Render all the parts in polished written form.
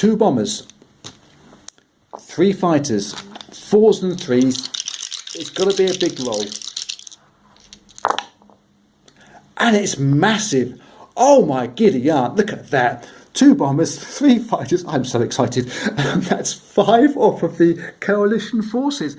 2 bombers, 3 fighters, 4s and 3s. It's got to be a big roll. And it's massive. Oh my giddy aunt, look at that. 2 bombers, 3 fighters. I'm so excited. That's 5 off of the coalition forces.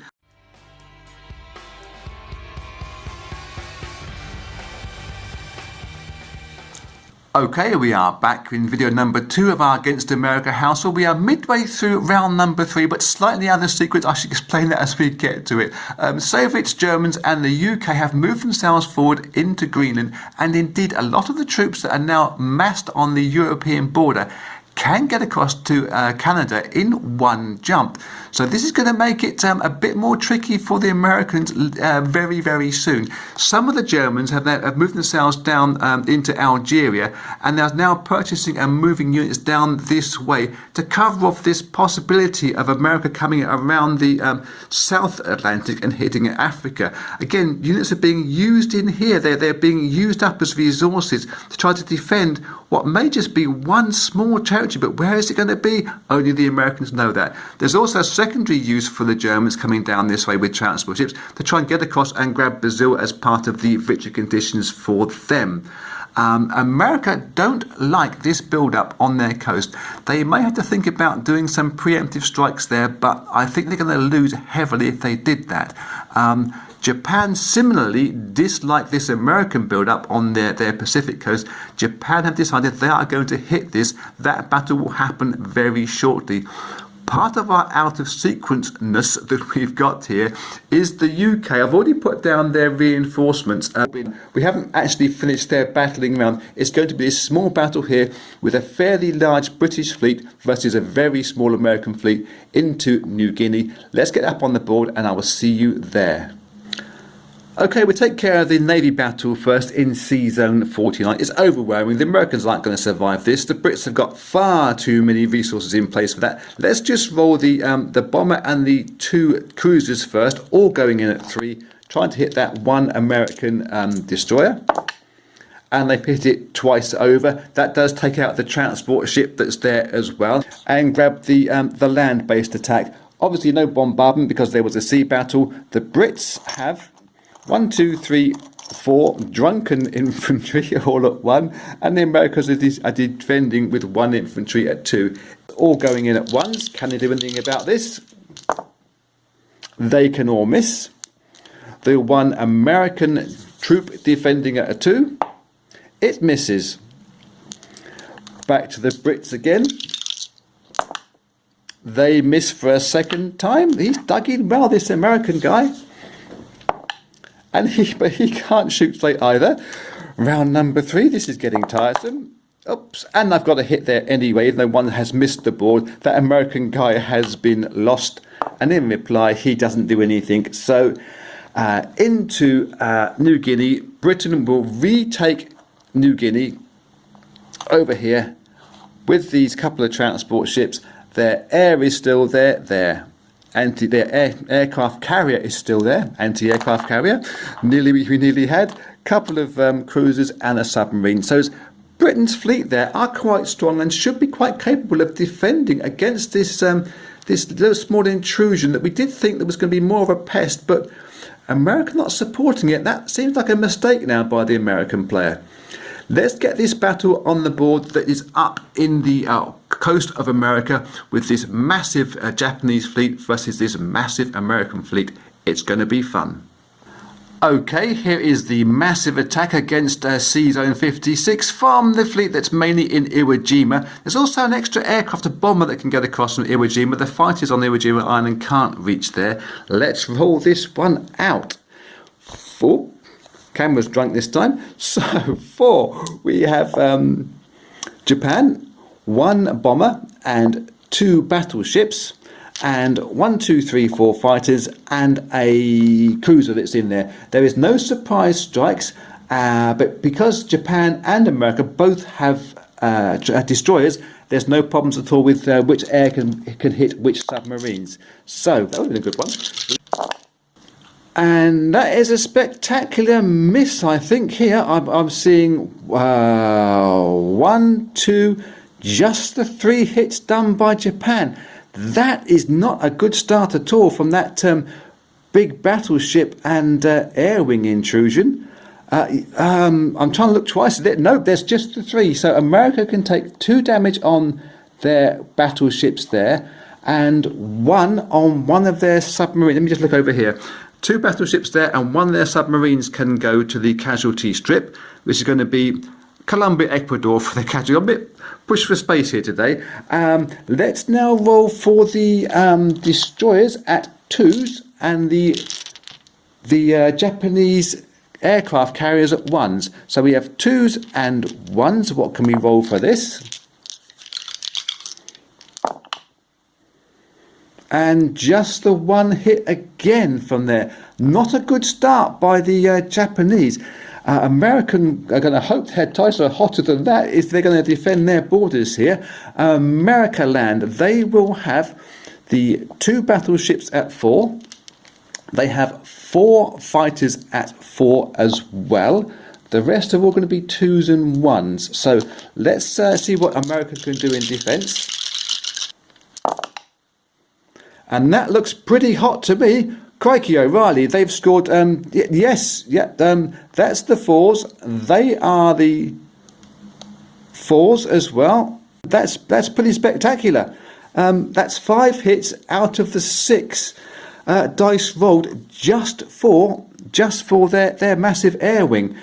Okay, we are back in video number 2 of our Against America household. We are midway through round number 3, but slightly out of sequence. I should explain that as we get to it. Soviets, Germans and the UK have moved themselves forward into Greenland, and indeed a lot of the troops that are now massed on the European border can get across to Canada in one jump. So this is going to make it a bit more tricky for the Americans very, very soon. Some of the Germans have moved themselves down into Algeria, and they're now purchasing and moving units down this way to cover off this possibility of America coming around the South Atlantic and hitting Africa. Again, units are being used in here. They're being used up as resources to try to defend what may just be one small territory, but where is it going to be? Only the Americans know that. There's also secondary use for the Germans coming down this way with transport ships to try and get across and grab Brazil as part of the victory conditions for them. America don't like this build-up on their coast. They may have to think about doing some preemptive strikes there, but I think they're going to lose heavily if they did that. Japan similarly dislike this American build-up on their Pacific coast. Japan have decided they are going to hit this. That battle will happen very shortly. Part of our out-of-sequence-ness that we've got here is the UK. I've already put down their reinforcements. We haven't actually finished their battling round. It's going to be a small battle here with a fairly large British fleet versus a very small American fleet into New Guinea. Let's get up on the board and I will see you there. Okay, we'll take care of the Navy battle first in Sea Zone 49. It's overwhelming. The Americans aren't going to survive this. The Brits have got far too many resources in place for that. Let's just roll the bomber and the 2 cruisers first, all going in at 3, trying to hit that 1 American destroyer. And they've hit it twice over. That does take out the transport ship that's there as well, and grab the land-based attack. Obviously no bombardment because there was a sea battle. The Brits have 1, 2, 3, 4 drunken infantry all at 1, and the Americans are defending with 1 infantry at 2. All going in at once. Can they do anything about this? They can all miss. The 1 American troop defending at a 2. It misses. Back to the Brits again. They miss for a second time. He's dug in well, this American guy. But he can't shoot straight either. Round number 3, this is getting tiresome. Oops, and I've got a hit there anyway, even though 1 has missed the board. That American guy has been lost, and in reply, he doesn't do anything. So, into New Guinea, Britain will retake New Guinea over here with these couple of transport ships. Their air is still there. Their aircraft carrier is still there, anti-aircraft carrier. We nearly had a couple of cruisers and a submarine. So Britain's fleet there are quite strong and should be quite capable of defending against this little small intrusion that we did think that was going to be more of a pest, but America not supporting it. That seems like a mistake now by the American player. Let's get this battle on the board that is up in the coast of America with this massive Japanese fleet versus this massive American fleet. It's going to be fun. Okay, here is the massive attack against Sea Zone 56 from the fleet that's mainly in Iwo Jima. There's also an extra aircraft, a bomber that can get across from Iwo Jima. The fighters on Iwo Jima Island can't reach there. Let's roll this one out. Oh. Camera's drunk this time. So 4, we have Japan, 1 bomber and 2 battleships, and 1, 2, 3, 4 fighters and a cruiser that's in there. There is no surprise strikes, but because Japan and America both have destroyers, there's no problems at all with which air can hit which submarines. So that would have been a good one. And that is a spectacular miss, I think. Here I'm seeing 1, 2, just the 3 hits done by Japan. That is not a good start at all from that big battleship and air wing intrusion. I'm trying to look twice at it. Nope, there's just the 3. So America can take 2 damage on their battleships there, and 1 on one of their submarines. Let me just look over here. 2 battleships there, and 1 of their submarines can go to the casualty strip, which is going to be Colombia, Ecuador for the casualty. I'm a bit pushed for space here today. Let's now roll for the destroyers at 2s and the Japanese aircraft carriers at 1s. So we have 2s and 1s. What can we roll for this? And just the 1 hit again from there. Not a good start by the Japanese. American are going to hope their ties are hotter than that if they're going to defend their borders here. America land, they will have the 2 battleships at 4. They have 4 fighters at 4 as well. The rest are all going to be 2s and 1s. So let's see what America can do in defence. And that looks pretty hot to me. Crikey O'Reilly, they've scored, that's the 4s. They are the 4s as well. That's pretty spectacular. That's 5 hits out of the 6 dice rolled just for their massive air wing.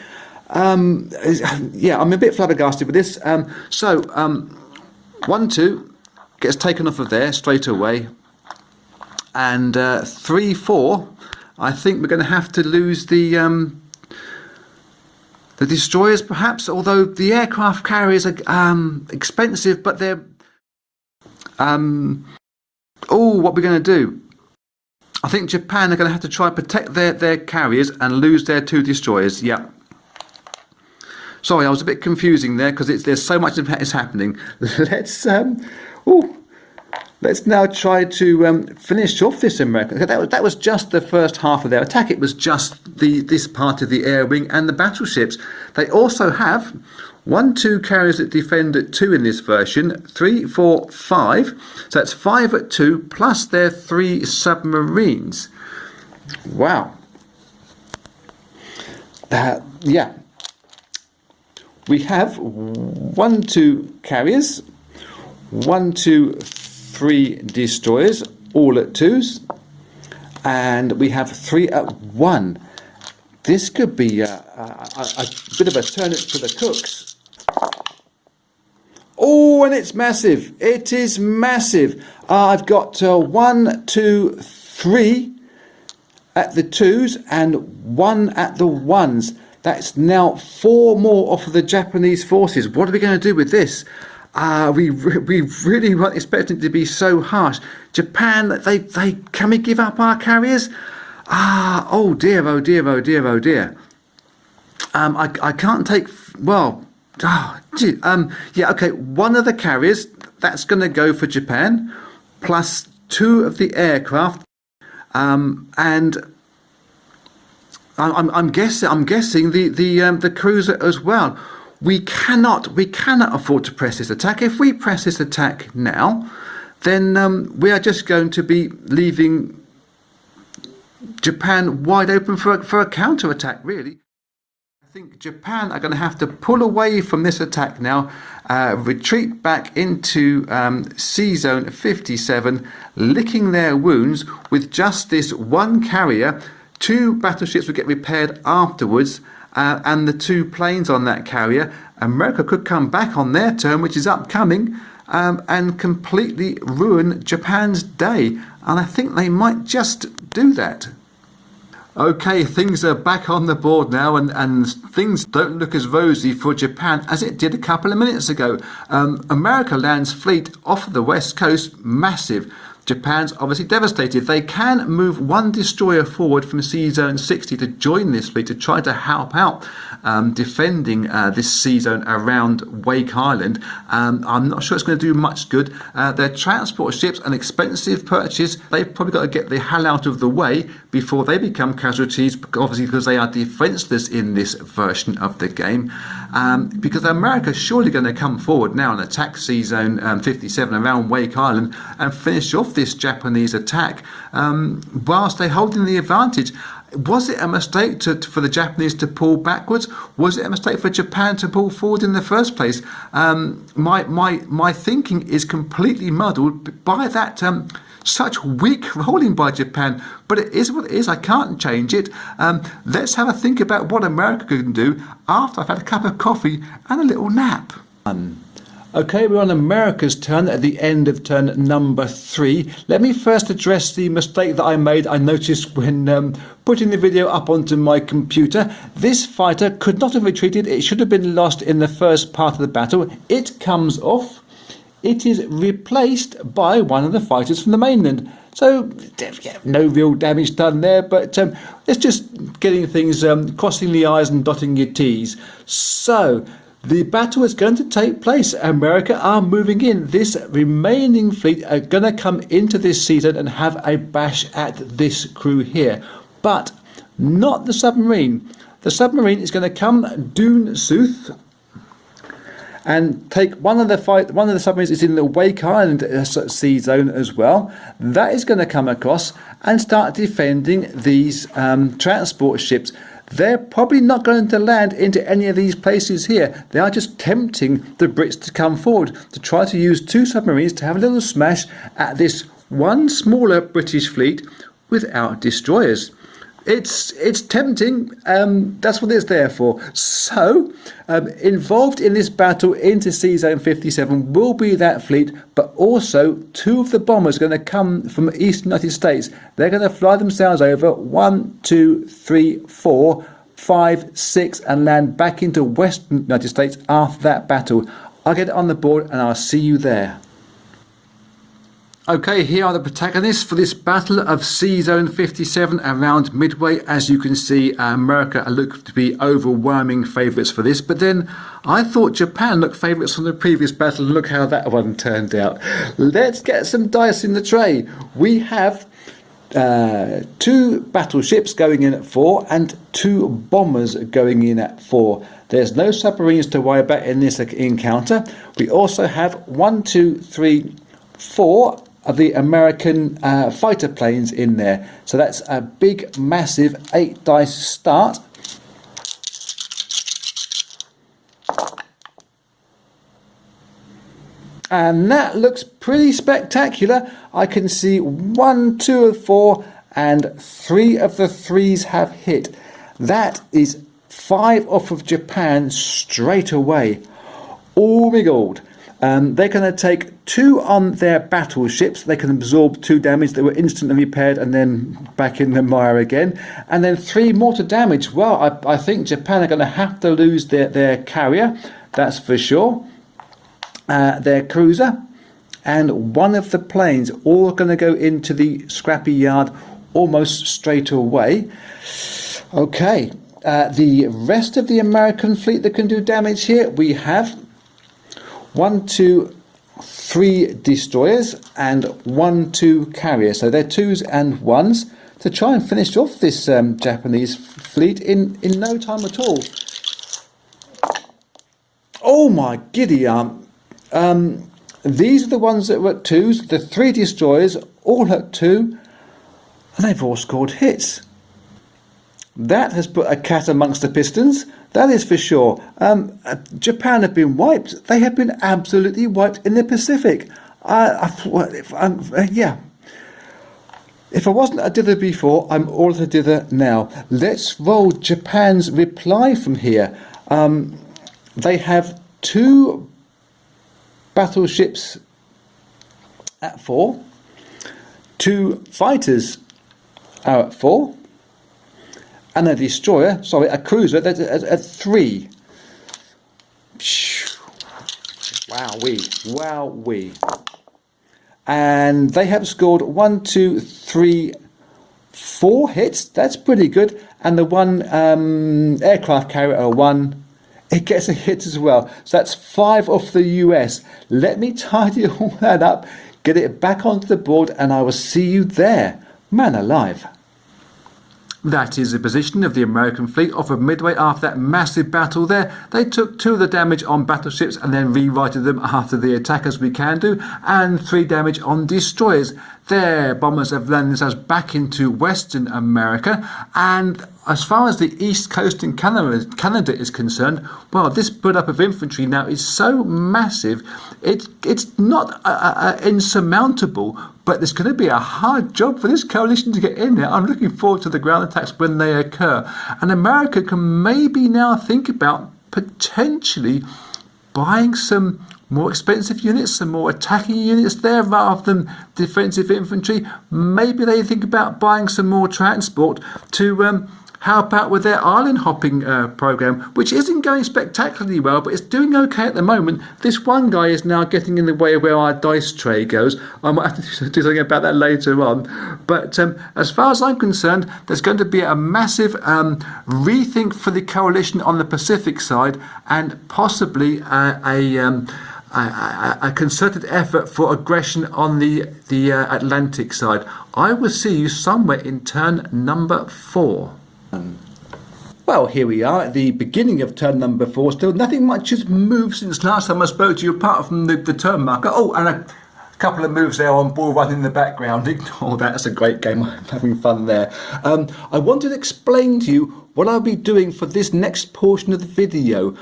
I'm a bit flabbergasted with this. 1-2 gets taken off of there straight away. And 3-4, I think we're going to have to lose the destroyers, perhaps. Although the aircraft carriers are expensive, but they're what we're going to do? I think Japan are going to have to try and protect their carriers and lose their 2 destroyers. Yeah. Sorry, I was a bit confusing there because there's so much that is happening. Let's now try to finish off this American. That was just the first half of their attack. It was just this part of the air wing and the battleships. They also have 1-2 carriers that defend at 2 in this version. 3, 4, 5. So that's 5 at 2 plus their 3 submarines. Wow. We have 1-2 carriers, 1-2 3 destroyers, all at 2s, and we have 3 at 1. This could be a bit of a turnip for the cooks. Oh, and it's massive. It is massive. I've got 1, 2, 3 at the 2s and 1 at the 1s. That's now 4 more off of the Japanese forces. What are we going to do with this? We really weren't expecting it to be so harsh. Japan, can we give up our carriers? Oh dear. I can't take. Well, okay. 1 of the carriers that's going to go for Japan, plus 2 of the aircraft, and I'm guessing the cruiser as well. We cannot afford to press this attack. If we press this attack now, then we are just going to be leaving Japan wide open for a counter attack, really. I think Japan are going to have to pull away from this attack now, retreat back into Sea Zone 57, licking their wounds with just this 1 carrier. 2 battleships will get repaired afterwards. And the 2 planes on that carrier. America could come back on their turn, which is upcoming, and completely ruin Japan's day. And I think they might just do that. Okay, things are back on the board now, and things don't look as rosy for Japan as it did a couple of minutes ago. America lands fleet off the west coast, massive. Japan's obviously devastated. They can move one destroyer forward from Sea Zone 60 to join this fleet to try to help out defending this sea zone around Wake Island. I'm not sure it's going to do much good. Their transport ships, an expensive purchase. They've probably got to get the hell out of the way before they become casualties, obviously because they are defenseless in this version of the game. Because America's surely going to come forward now and attack Sea Zone 57 around Wake Island and finish off this Japanese attack whilst they're holding the advantage. Was it a mistake for the Japanese to pull backwards? Was it a mistake for Japan to pull forward in the first place? My thinking is completely muddled by that such weak rolling by Japan. But it is what it is. I can't change it. Let's have a think about what America can do after I've had a cup of coffee and a little nap. Okay, we're on America's turn at the end of turn number 3. Let me first address the mistake that I made. I noticed when putting the video up onto my computer. This fighter could not have retreated. It should have been lost in the first part of the battle. It comes off. It is replaced by one of the fighters from the mainland. So, no real damage done there, but it's just getting things, crossing the I's and dotting your T's. So, the battle is going to take place. America are moving in. This remaining fleet are going to come into this season and have a bash at this crew here. But not the submarine. The submarine is going to come due south and take one of the submarines is in the Wake Island sea zone as well. That is going to come across and start defending these transport ships. They're probably not going to land into any of these places here. They are just tempting the Brits to come forward to try to use 2 submarines to have a little smash at this one smaller British fleet without destroyers. It's tempting. That's what it's there for. So, involved in this battle into Sea Zone 57 will be that fleet, but also 2 of the bombers are going to come from Eastern United States. They're going to fly themselves over 1, 2, 3, 4, 5, 6 and land back into Western United States after that battle. I'll get it on the board and I'll see you there. Okay, here are the protagonists for this battle of Sea Zone 57 around Midway. As you can see, America look to be overwhelming favourites for this. But then I thought Japan looked favourites from the previous battle. And look how that one turned out. Let's get some dice in the tray. We have 2 battleships going in at 4 and 2 bombers going in at 4. There's no submarines to worry about in this encounter. We also have 1, 2, 3, 4 of the American fighter planes in there. So that's a big, massive 8 dice start. And that looks pretty spectacular. I can see 1, 2 of 4 and 3 of the 3s have hit. That is 5 off of Japan straight away. Oh my god. They're going to take 2 on their battleships. They can absorb 2 damage that were instantly repaired and then back in the mire again. And then 3 mortar damage. Well, I think Japan are going to have to lose their carrier. That's for sure. Their cruiser. And 1 of the planes. All going to go into the scrappy yard almost straight away. Okay. The rest of the American fleet that can do damage here. We have 1, 2, 3 destroyers and 1, 2 carriers. So they're 2s and 1s to try and finish off this Japanese fleet in no time at all. Oh my giddy aunt. These are the ones that were at 2s. The 3 destroyers all at 2 and they've all scored hits. That has put a cat amongst the pistons. That is for sure. Japan have been wiped. They have been absolutely wiped in the Pacific. Yeah. If I wasn't a dither before, I'm all a dither now. Let's roll Japan's reply from here. They have 2 battleships at 4. 2 fighters are at 4. And a destroyer, a cruiser at 3. Wowee. and they have scored 1, 2, 3, 4 hits. That's pretty good. And the one aircraft carrier 1, it gets a hit as well. So that's 5 off the US. Let me tidy all that up, get it back onto the board, and I will see you there. Man alive. That is the position of the American fleet off of Midway after that massive battle there. They took 2 of the damage on battleships and then rewrited them after the attack, as we can do, and 3 damage on destroyers. Their bombers have landed themselves back into Western America, and as far as the east coast in Canada is concerned, well, this build-up of infantry now is so massive, it's not insurmountable, but there's going to be a hard job for this coalition to get in there. I'm looking forward to the ground attacks when they occur. And America can maybe now think about potentially buying some more expensive units, some more attacking units there rather than defensive infantry. Maybe they think about buying some more transport to help out with their island hopping program, which isn't going spectacularly well, but it's doing okay at the moment. This one guy is now getting in the way of where our dice tray goes. I might have to do something about that later on. But as far as I'm concerned, there's going to be a massive rethink for the coalition on the Pacific side, and possibly a concerted effort for aggression on the Atlantic side. I will see you somewhere in turn number 4. Well, here we are at the beginning of turn number 4. Still nothing much has moved since last time I spoke to you, apart from the turn marker. Oh, and a couple of moves there on Bull Run in the background. Ignore that, that's a great game. I'm having fun there. I wanted to explain to you what I'll be doing for this next portion of the video,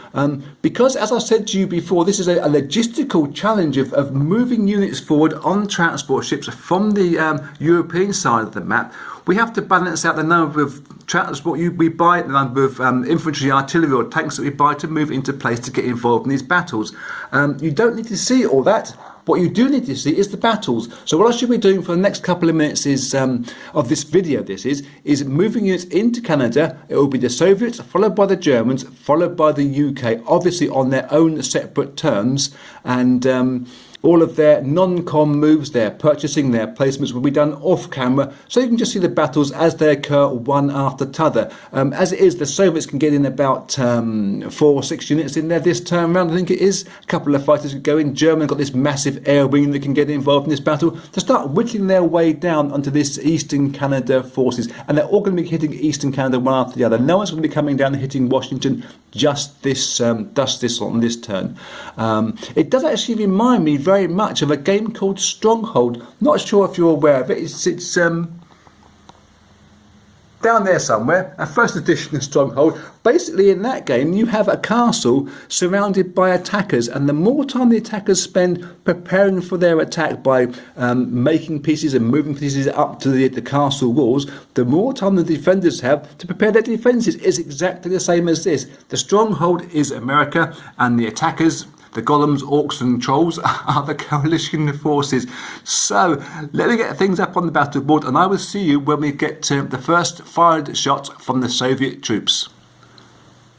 because as I said to you before, this is a logistical challenge of moving units forward on transport ships from the European side of the map. We have to balance out the number of transport we buy, the number of infantry, artillery or tanks that we buy to move into place to get involved in these battles. You don't need to see all that. What you do need to see is the battles. So what I should be doing for the next couple of minutes is of this video, is moving units into Canada. It will be the Soviets, followed by the Germans, followed by the UK, obviously on their own separate terms, and all of their non-com moves, their purchasing, their placements will be done off camera, so you can just see the battles as they occur one after t'other. As it is, the Soviets can get in about 4 or 6 units in there this time round, I think it is. A couple of fighters could go in. Germany got this massive air wing that can get involved in this battle to start whittling their way down onto this Eastern Canada forces, and they're all going to be hitting Eastern Canada one after the other. No one's going to be coming down and hitting Washington just this on this turn. It does actually remind me very much of a game called Stronghold. Not sure if you're aware of it. It's down there somewhere, a first edition of Stronghold. Basically in that game you have a castle surrounded by attackers, and the more time the attackers spend preparing for their attack by making pieces and moving pieces up to the castle walls, the more time the defenders have to prepare their defences. Is exactly the same as this. The Stronghold is America, and the attackers, the golems, orcs and trolls, are the coalition forces. So let me get things up on the battle board, and I will see you when we get to the first fired shot from the Soviet troops.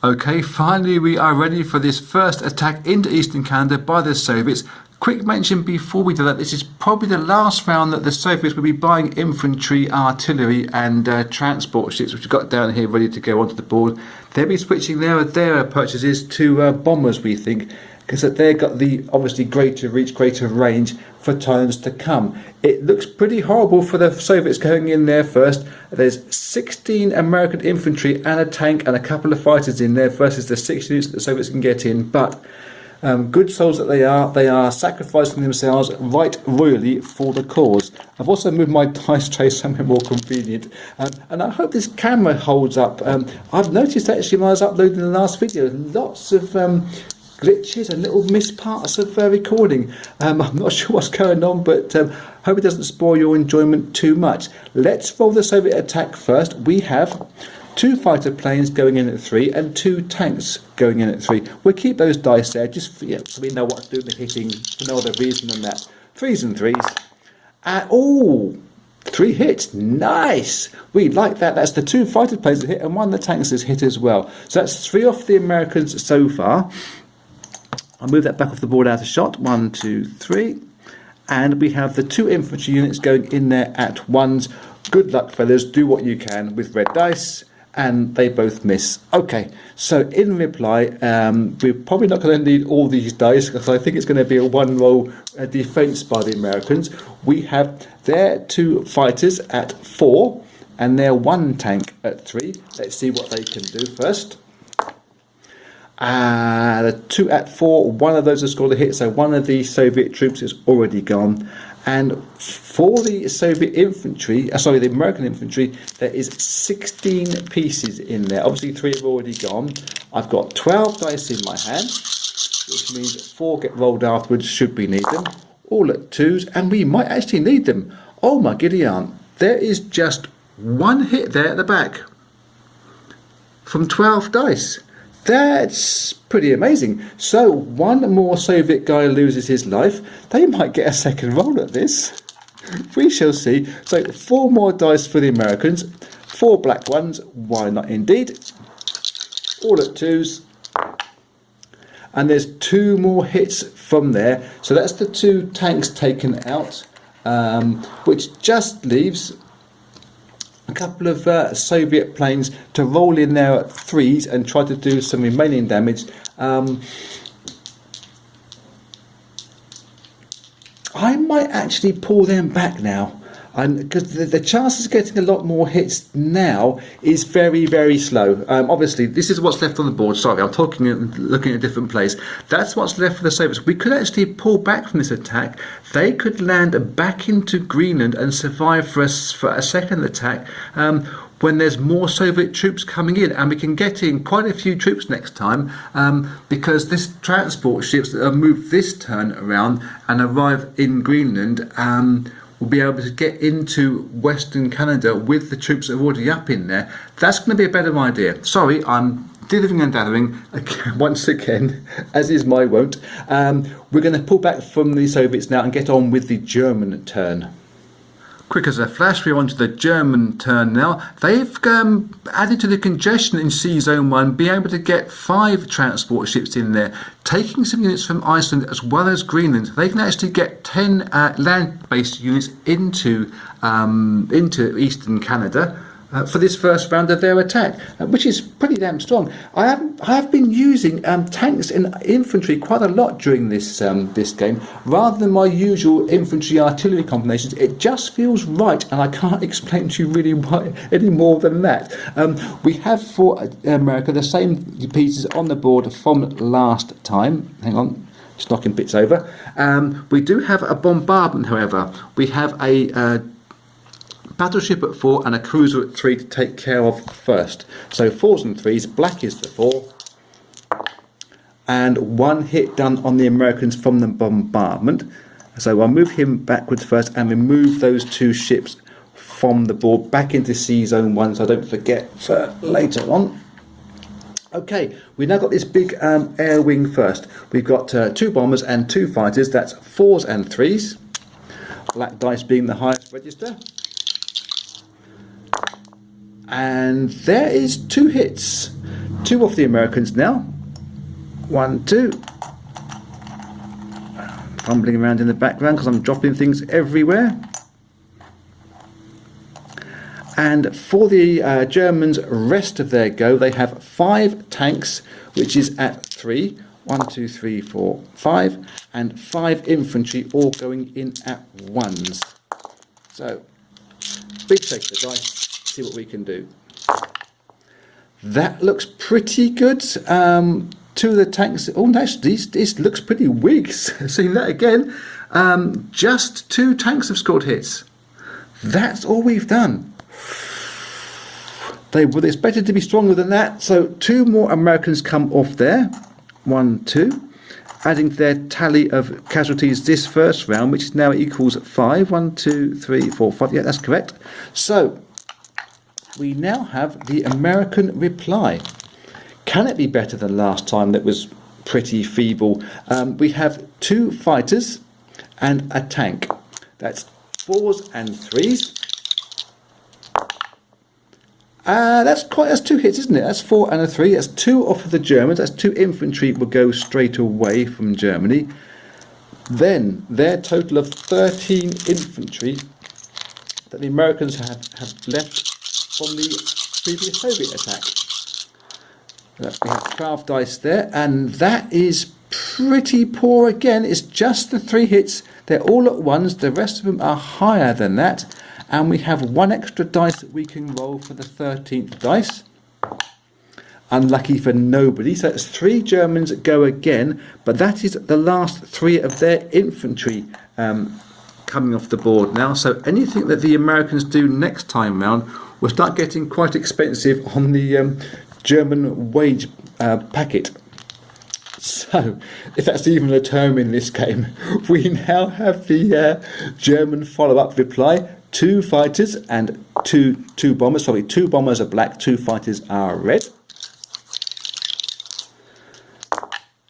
Okay, finally we are ready for this first attack into Eastern Canada by the Soviets. Quick mention before we do that, this is probably the last round that the Soviets will be buying infantry, artillery and transport ships, which we've got down here ready to go onto the board. They'll be switching their purchases to bombers, we think, because they've got the obviously greater reach, greater range for turns to come. It looks pretty horrible for the Soviets going in there first. There's 16 American infantry and a tank and a couple of fighters in there versus the 6 units that the Soviets can get in. But good souls that they are sacrificing themselves right royally for the cause. I've also moved my dice tray somewhere more convenient, and I hope this camera holds up. I've noticed actually when I was uploading the last video, lots of glitches and little missed parts of recording. I'm not sure what's going on, but hope it doesn't spoil your enjoyment too much. Let's roll the Soviet attack first. We have 2 fighter planes going in at 3 and 2 tanks going in at 3. We'll keep those dice there just so we know what to do in the hitting for no other reason than that. 3s and 3s. 3 hits. Nice. We like that. That's the 2 fighter planes that hit and 1 of the tanks has hit as well. So that's 3 off the Americans so far. I'll move that back off the board out of shot. 1, 2, 3. and we have the 2 infantry units going in there at ones. Good luck, fellas, do what you can with red dice, and they both miss. Okay, so in reply, we're probably not going to need all these dice, because I think it's going to be a 1-roll defense by the Americans. We have their 2 fighters at 4, and their 1 tank at 3. Let's see what they can do first. The 2 at 4, one of those has scored a hit, so one of the Soviet troops is already gone. And for the Soviet infantry, the American infantry, there is 16 pieces in there. Obviously 3 have already gone. I've got 12 dice in my hand, which means 4 get rolled afterwards should we need them. All at 2s, and we might actually need them. Oh my giddy aunt, there is just 1 hit there at the back from 12 dice. That's pretty amazing. So 1 more Soviet guy loses his life. They might get a second roll at this. We shall see. So 4 more dice for the Americans. 4 black ones. Why not indeed? All at 2s. And there's 2 more hits from there. So that's the 2 tanks taken out, which just leaves a couple of Soviet planes to roll in there at 3s and try to do some remaining damage. I might actually pull them back now, because the chances of getting a lot more hits now is very, very slow. Obviously, this is what's left on the board. Sorry, I'm looking at a different place. That's what's left for the Soviets. We could actually pull back from this attack. They could land back into Greenland and survive for a second attack when there's more Soviet troops coming in, and we can get in quite a few troops next time, because this transport ships that have moved this turn around and arrive in Greenland will be able to get into Western Canada with the troops that are already up in there. That's going to be a better idea. Sorry, I'm dithering and dathering once again, as is my wont. We're going to pull back from the Soviets now and get on with the German turn. Quick as a flash, we're on to the German turn now. They've added to the congestion in Sea Zone 1, being able to get 5 transport ships in there, taking some units from Iceland as well as Greenland. They can actually get 10 land-based units into Eastern Canada for this first round of their attack, which is pretty damn strong. I have been using tanks and infantry quite a lot during this game, rather than my usual infantry artillery combinations. It just feels right, and I can't explain to you really why any more than that. We have for America the same pieces on the board from last time. Hang on, just knocking bits over. We do have a bombardment, however. We have a battleship at 4 and a cruiser at 3 to take care of first. So 4s and 3s, black is the 4. And 1 hit done on the Americans from the bombardment. So I'll move him backwards first and remove those 2 ships from the board back into Sea Zone 1, so I don't forget for later on. Okay, we've now got this big air wing first. We've got 2 bombers and 2 fighters. That's 4s and 3s. Black dice being the highest register. And there is 2 hits. 2 off the Americans now. 1, 2. Fumbling around in the background because I'm dropping things everywhere. And for the Germans, rest of their go, they have 5 tanks, which is at 3. 1, 2, 3, 4, 5. And 5 infantry, all going in at 1s. So, big shake of the dice. See what we can do. That looks pretty good. 2 of the tanks. Oh, actually, this looks pretty weak. Seeing that again. Just 2 tanks have scored hits. That's all we've done. They would expect it to be stronger than that. So 2 more Americans come off there. 1, 2. Adding to their tally of casualties this first round, which now equals 5. 1, 2, 3, 4, 5. Yeah, that's correct. So we now have the American reply. Can it be better than last time that was pretty feeble? We have 2 fighters and a tank. That's 4s and 3s. That's 2 hits, isn't it? That's 4 and a 3. That's 2 off of the Germans. That's 2 infantry will go straight away from Germany. then their total of 13 infantry that the Americans have left from the previous Soviet attack. We have 12 dice there, and that is pretty poor again. It's just the 3 hits. They're all at ones. The rest of them are higher than that. And we have 1 extra dice that we can roll for the 13th dice. Unlucky for nobody. So it's 3 Germans go again, but that is the last 3 of their infantry coming off the board now. So anything that the Americans do next time round will start getting quite expensive on the German wage packet. So, if that's even a term in this game, we now have the German follow-up reply. 2 fighters and two bombers. Sorry, 2 bombers are black, 2 fighters are red.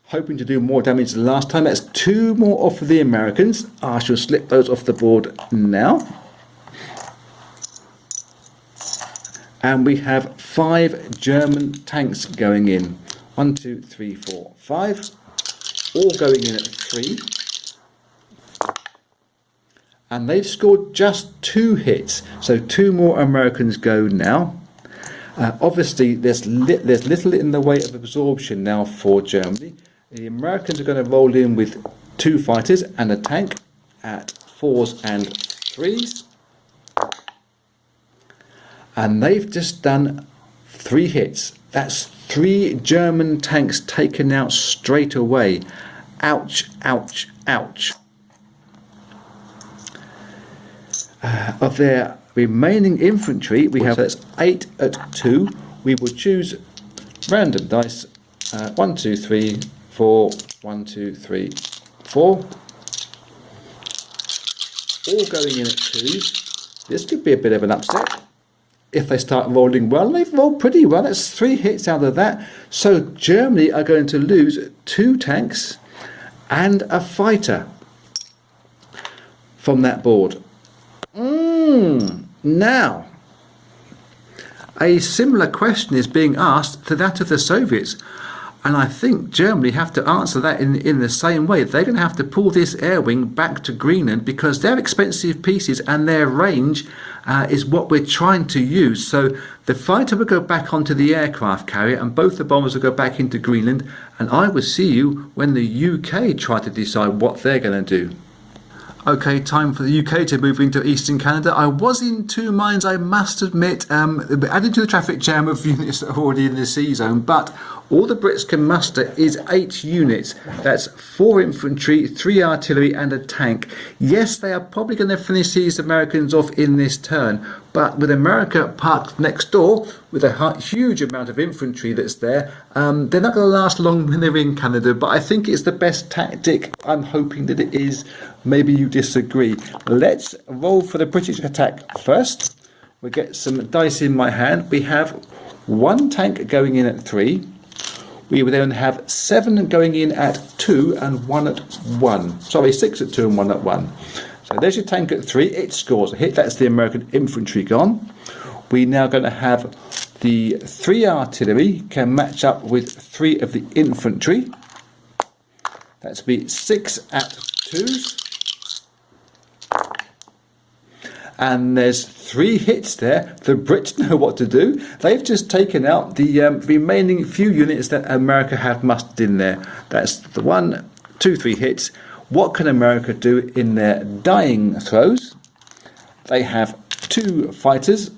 Hoping to do more damage than last time. That's 2 more off of the Americans. I shall slip those off the board now. And we have 5 German tanks going in. 1, 2, 3, 4, 5. All going in at 3. And they've scored just 2 hits. So 2 more Americans go now. Obviously, there's little in the way of absorption now for Germany. The Americans are going to roll in with 2 fighters and a tank at 4s and 3s. And they've just done 3 hits. That's 3 German tanks taken out straight away. Ouch, ouch, ouch. Of their remaining infantry, we have that's 8 at 2. We will choose random dice. 1, 2, 3, 4. 1, 2, 3, 4. All going in at 2s. This could be a bit of an upset. If they start rolling well, they've rolled pretty well. That's 3 hits out of that. So Germany are going to lose 2 tanks and a fighter from that board. Now, a similar question is being asked to that of the Soviets. And I think Germany have to answer that in the same way. They're going to have to pull this air wing back to Greenland because they're expensive pieces and their range is what we're trying to use. So the fighter will go back onto the aircraft carrier and both the bombers will go back into Greenland. And I will see you when the UK try to decide what they're going to do. Okay, time for the UK to move into Eastern Canada. I was in 2 minds, I must admit, added to the traffic jam of units that are already in the C zone, but all the Brits can muster is 8 units. That's 4 infantry, 3 artillery and a tank. Yes, they are probably going to finish these Americans off in this turn, but with America parked next door with a huge amount of infantry that's there, they're not going to last long when they're in Canada, but I think it's the best tactic. I'm hoping that it is. Maybe you disagree. Let's roll for the British attack first. We'll get some dice in my hand. We have 1 tank going in at 3. We will then have 7 going in at 2 and 1 at 1. Sorry, 6 at 2 and 1 at 1. So there's your tank at 3. It scores a hit. That's the American infantry gone. We're now going to have the 3 artillery can match up with 3 of the infantry. That's be 6 at 2s. And there's 3 hits there. The Brits know what to do. They've just taken out the remaining few units that America have mustered in there. That's the 1, 2, 3 hits. What can America do in their dying throes? They have 2 fighters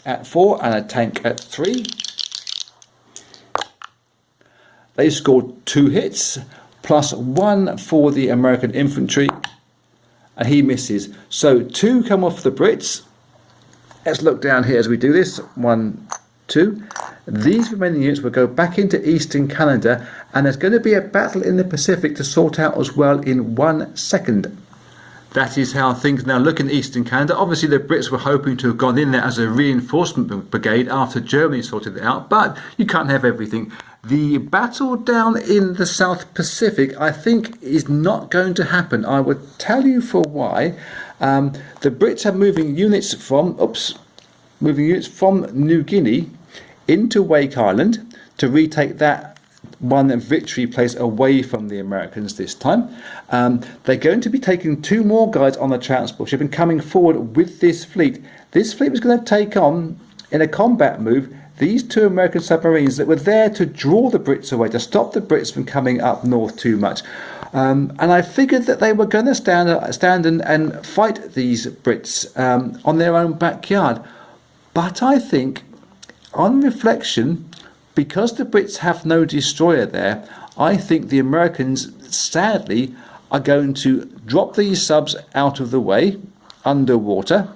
at 4 and a tank at 3. They scored 2 hits, plus 1 for the American infantry. And he misses. So 2 come off the Brits. Let's look down here as we do this. 1, 2. These remaining units will go back into Eastern Canada, and there's going to be a battle in the Pacific to sort out as well in 1 second. That is how things now look in Eastern Canada. Obviously the Brits were hoping to have gone in there as a reinforcement brigade after Germany sorted it out, but you can't have everything. The battle down in the South Pacific, I think, is not going to happen. I would tell you for why. The Brits are moving units from New Guinea into Wake Island to retake that one victory place away from the Americans this time. They're going to be taking 2 more guys on the transport ship and coming forward with this fleet. This fleet was going to take on, in a combat move, these 2 American submarines that were there to draw the Brits away, to stop the Brits from coming up north too much. And I figured that they were going to stand and fight these Brits on their own backyard. But I think, on reflection, because the Brits have no destroyer there, I think the Americans, sadly, are going to drop these subs out of the way, underwater,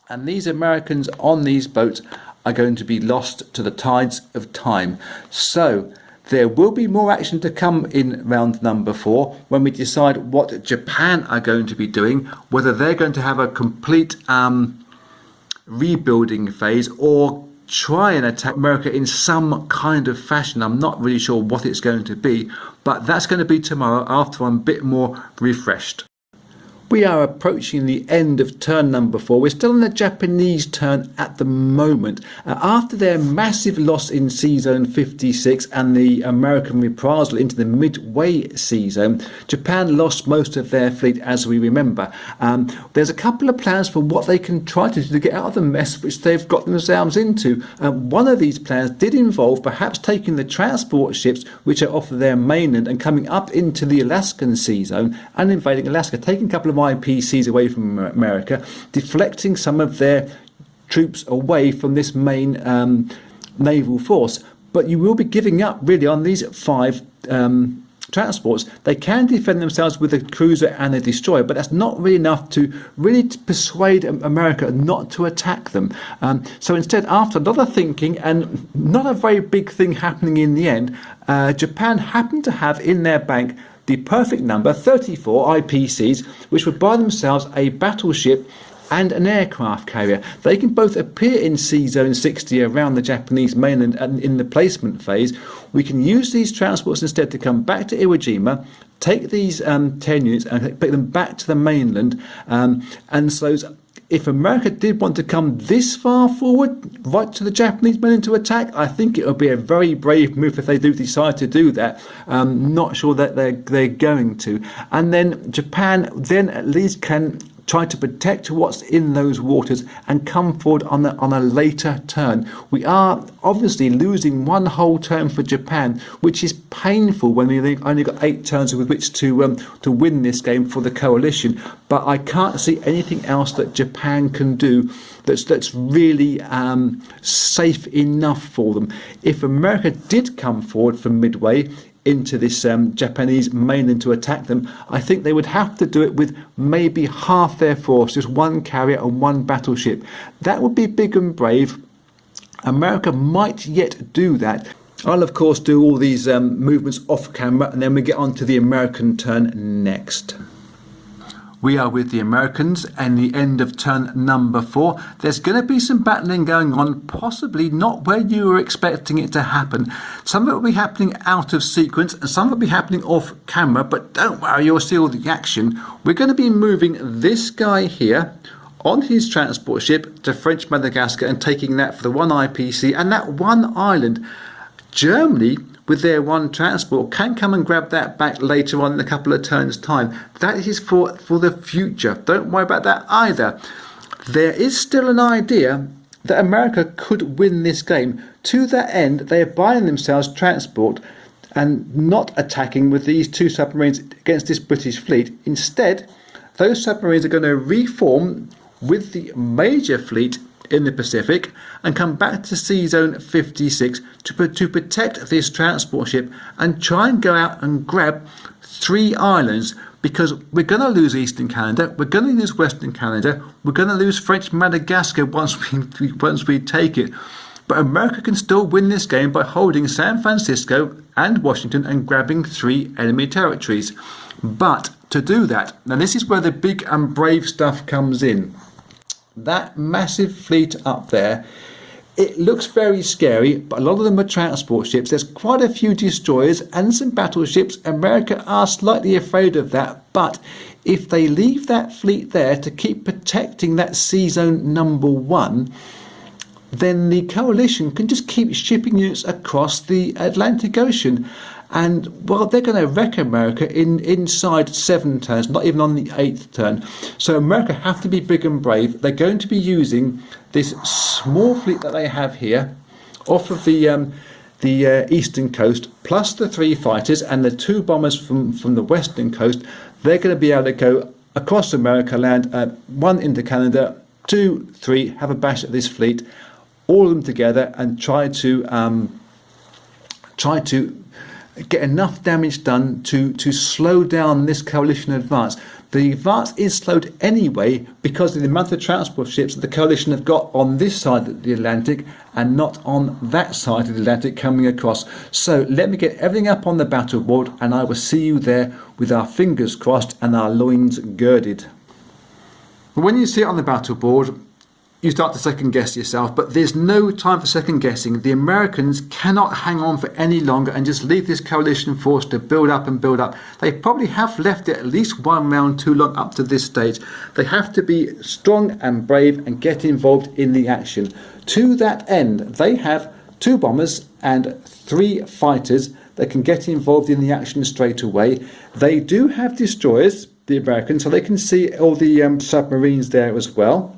and these Americans on these boats are going to be lost to the tides of time. So there will be more action to come in round number 4 when we decide what Japan are going to be doing, whether they're going to have a complete rebuilding phase or try and attack America in some kind of fashion. I'm not really sure what it's going to be, but that's going to be tomorrow after I'm a bit more refreshed. We are approaching the end of turn number 4. We're still in the Japanese turn at the moment. After their massive loss in Sea Zone 56 and the American reprisal into the Midway Sea Zone, Japan lost most of their fleet, as we remember. There's a couple of plans for what they can try to do to get out of the mess which they've got themselves into. One of these plans did involve perhaps taking the transport ships which are off of their mainland and coming up into the Alaskan Sea Zone and invading Alaska, taking a couple of IPCs away from America, deflecting some of their troops away from this main naval force. But you will be giving up really on these 5 transports. They can defend themselves with a cruiser and a destroyer, but that's not really enough to really persuade America not to attack them. So instead, after a lot of thinking and not a very big thing happening in the end, Japan happened to have in their bank the perfect number, 34 IPCs, which would buy themselves a battleship and an aircraft carrier. They can both appear in Sea Zone 60 around the Japanese mainland and in the placement phase. We can use these transports instead to come back to Iwo Jima, take these 10 units and take them back to the mainland. And so if America did want to come this far forward, right to the Japanese mainland to attack, I think it would be a very brave move if they do decide to do that. Not sure that they're going to. And then Japan then at least can try to protect what's in those waters and come forward on a later turn. We are obviously losing one whole turn for Japan, which is painful when we've only got 8 turns with which to win this game for the coalition. But I can't see anything else that Japan can do that's really safe enough for them. If America did come forward from Midway into this Japanese mainland to attack them, I think they would have to do it with maybe half their force, just 1 carrier and 1 battleship. That would be big and brave. America might yet do that. I'll of course do all these movements off camera, and then we get on to the American turn next. We are with the Americans and the end of turn number 4. There's going to be some battling going on, possibly not where you were expecting it to happen. Some of it will be happening out of sequence and some will be happening off camera, but don't worry, you'll see all the action. We're going to be moving this guy here on his transport ship to French Madagascar and taking that for the 1 IPC and that 1 island. Germany, with their 1 transport, can come and grab that back later on in a couple of turns' time. That is for the future. Don't worry about that either. There is still an idea that America could win this game. To that end, they are buying themselves transport and not attacking with these 2 submarines against this British fleet. Instead, those submarines are going to reform with the major fleet in the Pacific and come back to Sea Zone 56 to protect this transport ship and try and go out and grab 3 islands, because we're going to lose Eastern Canada, we're going to lose Western Canada, we're going to lose French Madagascar once we take it. But America can still win this game by holding San Francisco and Washington and grabbing 3 enemy territories. But to do that, now this is where the big and brave stuff comes in. That massive fleet up there, it looks very scary, but a lot of them are transport ships. There's quite a few destroyers and some battleships. America are slightly afraid of that, but if they leave that fleet there to keep protecting that Sea Zone number 1, then the coalition can just keep shipping units across the Atlantic Ocean. And, well, they're going to wreck America inside 7 turns, not even on the 8th turn. So America have to be big and brave. They're going to be using this small fleet that they have here off of the eastern coast, plus the 3 fighters and the 2 bombers from the western coast. They're going to be able to go across America, land 1 into Canada, 2, 3, have a bash at this fleet, all of them together, and try to get enough damage done to slow down this coalition advance. The advance is slowed anyway because of the amount of transport ships that the coalition have got on this side of the Atlantic and not on that side of the Atlantic coming across. So let me get everything up on the battle board, and I will see you there with our fingers crossed and our loins girded. When you see it on the battle board, you start to second guess yourself, but there's no time for second guessing. The Americans cannot hang on for any longer and just leave this coalition force to build up and build up. They probably have left it at least 1 round too long up to this stage. They have to be strong and brave and get involved in the action. To that end, they have 2 bombers and 3 fighters that can get involved in the action straight away. They do have destroyers, the Americans, so they can see all the submarines there as well.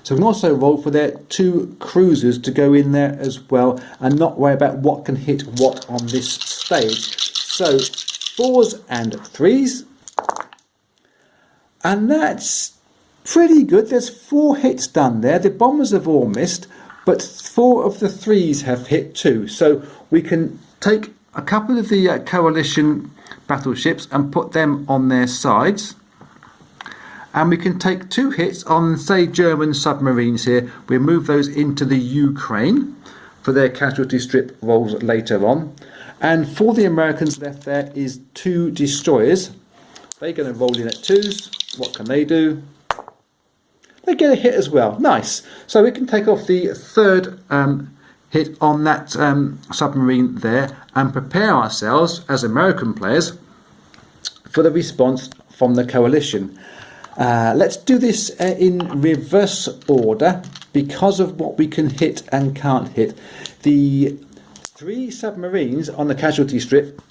So we can also roll for their 2 cruisers to go in there as well and not worry about what can hit what on this stage. So 4s and 3s. And that's pretty good. There's 4 hits done there. The bombers have all missed, but 4 of the 3s have hit too. So we can take a couple of the coalition battleships and put them on their sides. And we can take 2 hits on, say, German submarines here. We'll move those into the Ukraine for their casualty strip rolls later on. And for the Americans left there is 2 destroyers. They're going to roll in at 2s. What can they do? They get a hit as well. Nice. So we can take off the 3rd hit on that submarine there and prepare ourselves as American players for the response from the coalition. Let's do this in reverse order because of what we can hit and can't hit. The 3 submarines on the casualty strip,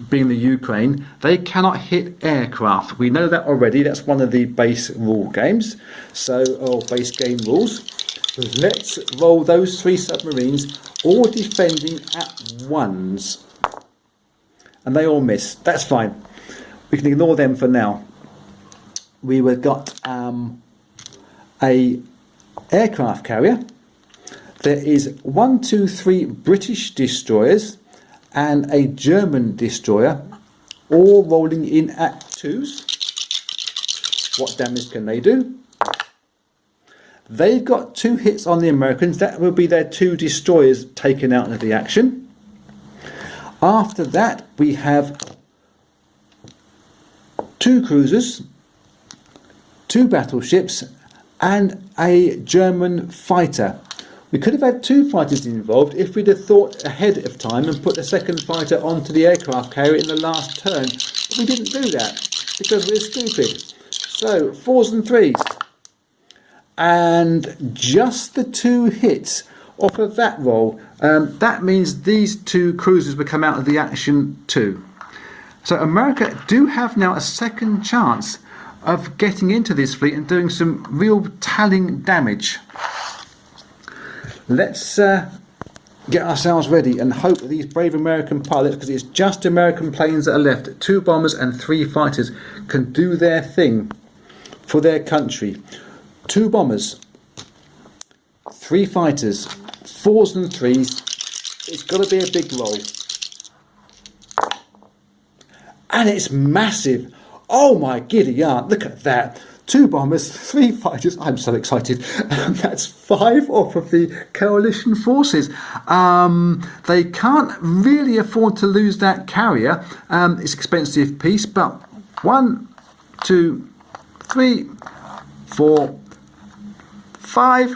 being the Ukraine, they cannot hit aircraft. We know that already. That's one of the base rule games, or base game rules. Let's roll those 3 submarines, all defending at 1s. And they all miss. That's fine. We can ignore them for now. We've got a aircraft carrier. There is 1, 2, 3 British destroyers and a German destroyer, all rolling in at 2s. What damage can they do? They've got 2 hits on the Americans. That will be their 2 destroyers taken out of the action. After that, we have 2 cruisers, 2 battleships and a German fighter. We could have had 2 fighters involved if we'd have thought ahead of time and put the 2nd fighter onto the aircraft carrier in the last turn. But we didn't do that because we're stupid. So 4s and 3s. And just the 2 hits off of that roll. That means these 2 cruisers will come out of the action too. So America do have now a second chance of getting into this fleet and doing some real telling damage. Let's get ourselves ready and hope that these brave American pilots, because it's just American planes that are left, 2 bombers and 3 fighters, can do their thing for their country. 2 bombers, 3 fighters, 4s and 3s. It's got to be a big roll. And it's massive. Oh my giddy aunt, look at that. 2 bombers, 3 fighters. I'm so excited. That's 5 off of the coalition forces. They can't really afford to lose that carrier. It's an expensive piece, but 1, 2, 3, 4, 5.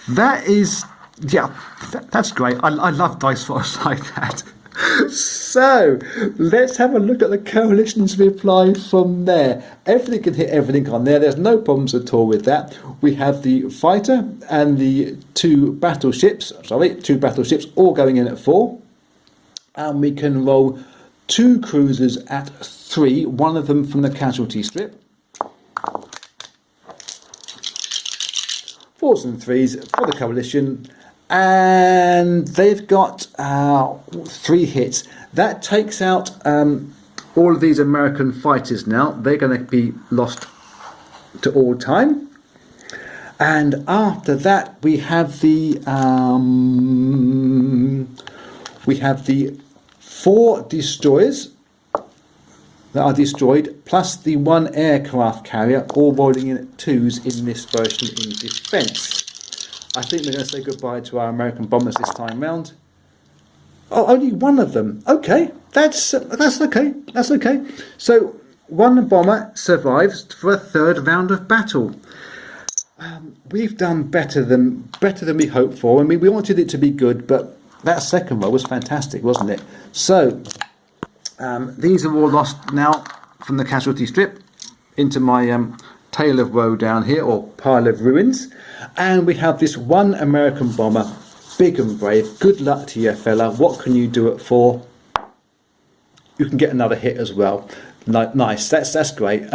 That is, yeah, that's great. I love dice rolls like that. So let's have a look at the coalition's reply from there. Everything can hit everything on there. There's no problems at all with that. We have the fighter and the two battleships all going in at 4. And we can roll 2 cruisers at 3, one of them from the casualty strip. 4s and 3s for the coalition, and they've got 3 hits. That takes out all of these American fighters now. They're going to be lost to all time. And after that, we have the 4 destroyers that are destroyed, plus the 1 aircraft carrier, all rolling in at 2s in this version in defence. I think we're going to say goodbye to our American bombers this time round. Oh, only one of them. Okay, that's okay. That's okay. So 1 bomber survives for a 3rd round of battle. We've done better than we hoped for. I mean, we wanted it to be good, but that second roll was fantastic, wasn't it? So these are all lost now from the casualty strip into my tail of woe down here, or pile of ruins. And we have this 1 American bomber, big and brave. Good luck to you, fella. What can you do it for? You can get another hit as well. Nice. That's great.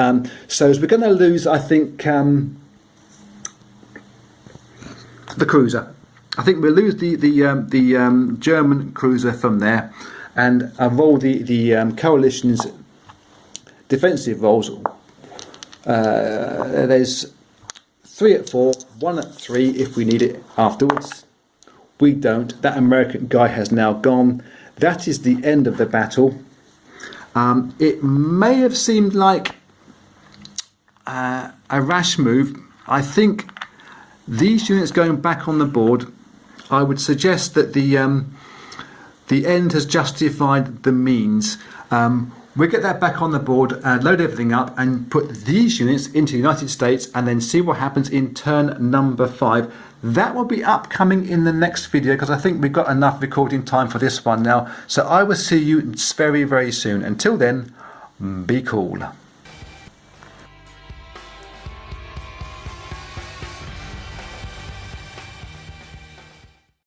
So as we're going to lose, I think, the cruiser. I think we'll lose the German cruiser from there, and I'll roll the coalition's defensive rolls. There's 3 at 4, 1 at 3 if we need it afterwards. We don't. That American guy has now gone. That is the end of the battle. It may have seemed like a rash move. I think these units going back on the board, I would suggest that the end has justified the means. We'll get that back on the board, load everything up and put these units into the United States, and then see what happens in turn number 5. That will be upcoming in the next video, because I think we've got enough recording time for this one now. So I will see you very, very soon. Until then, be cool.